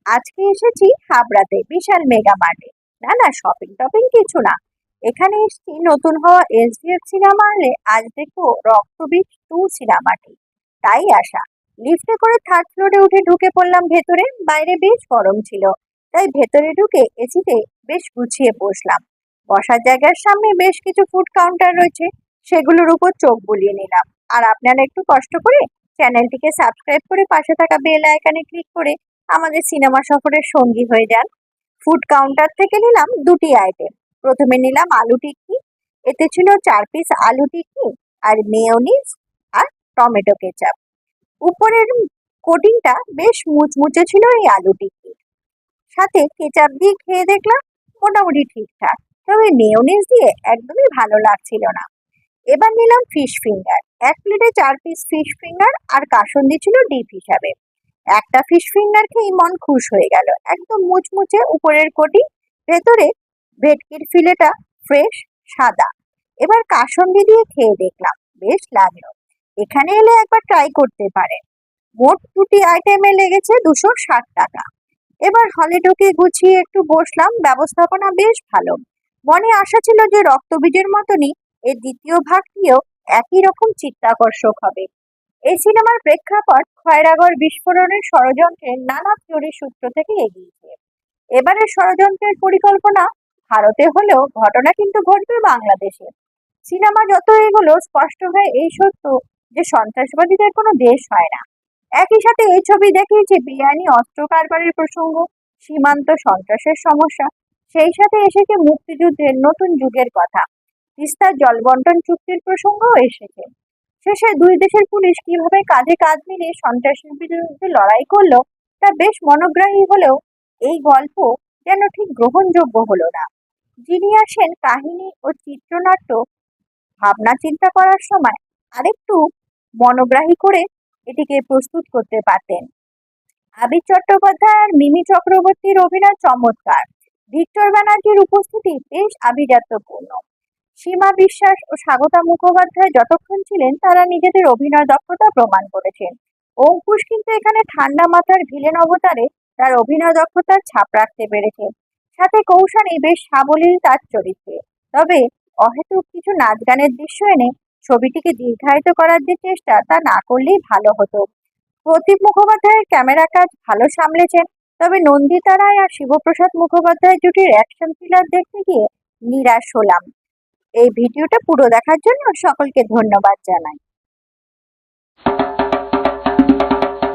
আজকে এসেছি হাবড়াতে বিশাল মেগা মার্টে। না না, শপিং টপিং কিছু না। এখানে এসেছি নতুন হওয়া এসডিএফ সিনেমা হলে আজ দেখবো রক্তবীজ 2 সিনেমাটি। তাই আসা। লিফটে করে থার্ড ফ্লোরে উঠে ঢুকে পড়লাম ভেতরে। বাইরে বেশ গরম ছিল, তাই ভেতরে ঢুকে এসিতে বেশ গুছিয়ে বসলাম। বসার জায়গার সামনে বেশ কিছু ফুড কাউন্টার রয়েছে, সেগুলোর উপর চোখ বুলিয়ে নিলাম। আর আপনারা একটু কষ্ট করে চ্যানেলটিকে সাবস্ক্রাইব করে পাশে থাকা বেল আইকনে ক্লিক করে আমাদের সিনেমা সফরের সঙ্গী হয়ে যান। ফুড কাউন্টার থেকে নিলাম দুটি আইটেম। প্রথমে নিলাম আলু টিক্কি। এতে ছিল 4 পিস আলু টিক্কি আর মেয়োনিজ আর টমেটো কেচাপ। উপরের কোটিংটা বেশ মুচমুচে ছিল এই আলু টিক্কি। সাথে কেচাপ দিয়ে খেয়ে দেখলাম মোটামুটি ঠিকঠাক, তবে মেয়োনিজ দিয়ে একদমই ভালো লাগছিল না। এবার নিলাম ফিশ ফিঙ্গার। এক প্লেটে 4 পিস ফিশ ফিঙ্গার আর কাসুন্দি ছিল ডিপ হিসাবে। একটা ফিশ ফিঙ্গার খেয়ে মন খুশ হয়ে গেল। একদম মুচমুচে উপরের কোটি, ভেতরে ভেটকির ফিলেটা ফ্রেশ সাদা। এবার কাসুন্দি দিয়ে খেয়ে দেখলাম, বেশ লাগলো। এখানে এলে একবার ট্রাই করতে পারেন। মোট দুটি আইটেমে লেগেছে 260 টাকা। এবার হলে ঢুকে গুছিয়ে একটু বসলাম। ব্যবস্থাপনা বেশ ভালো। মনে আশা ছিল যে রক্তবীজের মতনই এর দ্বিতীয় ভাগটিও একই রকম চিত্তাকর্ষক হবে। এই সিনেমার প্রেক্ষাপট খয়রাগড় বিস্ফোরণের ষড়যন্ত্রের নানা থিওরির সূত্র থেকে এগিয়েছে। এবারের ষড়যন্ত্রের পরিকল্পনা ভারতে হলেও ঘটনা কিন্তু ঘটবে বাংলাদেশে। সিনেমা যত এগুলো স্পষ্ট হয় এই সত্য যে সন্ত্রাসবাদীদের কোনো দেশ হয় না। একই সাথে এই ছবি দেখিয়েছে বেআইনি অস্ত্র কারবারের প্রসঙ্গ, সীমান্ত সন্ত্রাসের সমস্যা, সেই সাথে এসেছে মুক্তিযুদ্ধের নতুন যুগের কথা। তিস্তার জল বন্টন চুক্তির প্রসঙ্গও এসেছে। শেষে দুই দেশের পুলিশ কিভাবে কাঁধে কাঁধ মিলিয়ে সন্ত্রাসের বিরুদ্ধে লড়াই করলো তা বেশ মনোগ্রাহী হলেও এই গল্প যেন ঠিক গ্রহণযোগ্য হলো না। যিনি আসেন কাহিনী ও চিত্রনাট্য ভাবনা চিন্তা করার সময় আরেকটু মনোগ্রাহী করে এটিকে প্রস্তুত করতে পারতেন। আবির চট্টোপাধ্যায় আর মিমি চক্রবর্তীর অভিনয় চমৎকার। ভিক্টর ব্যানার্জির উপস্থিতি বেশ আভিজাত্যপূর্ণ। সীমা বিশ্বাস ও স্বাগতা মুখোপাধ্যায় যতক্ষণ ছিলেন তারা নিজেদের অভিনয় দক্ষতা প্রমাণ করেছেন। অঙ্কুশ কিন্তু এখানে ঠান্ডা মাথার ভিলেন অবতারে তার অভিনয় দক্ষতার ছাপ রাখতে পেরেছে। সাথে কৌশানী বেশ সাবলীল তার চরিত্রে। তবে অহেতুক কিছু নাচ গানের দৃশ্য এনে ছবিটিকে দীর্ঘায়িত করার যে চেষ্টা তা না করলেই ভালো হতো। প্রদীপ মুখোপাধ্যায়ের ক্যামেরা কাজ ভালো সামলেছেন, তবে নন্দিতা রায় আর শিবপ্রসাদ মুখোপাধ্যায় জুটির অ্যাকশন থ্রিলার দেখতে গিয়ে নিরাশ হলাম। এই ভিডিওটা পুরো দেখার জন্য সকলকে ধন্যবাদ জানাই।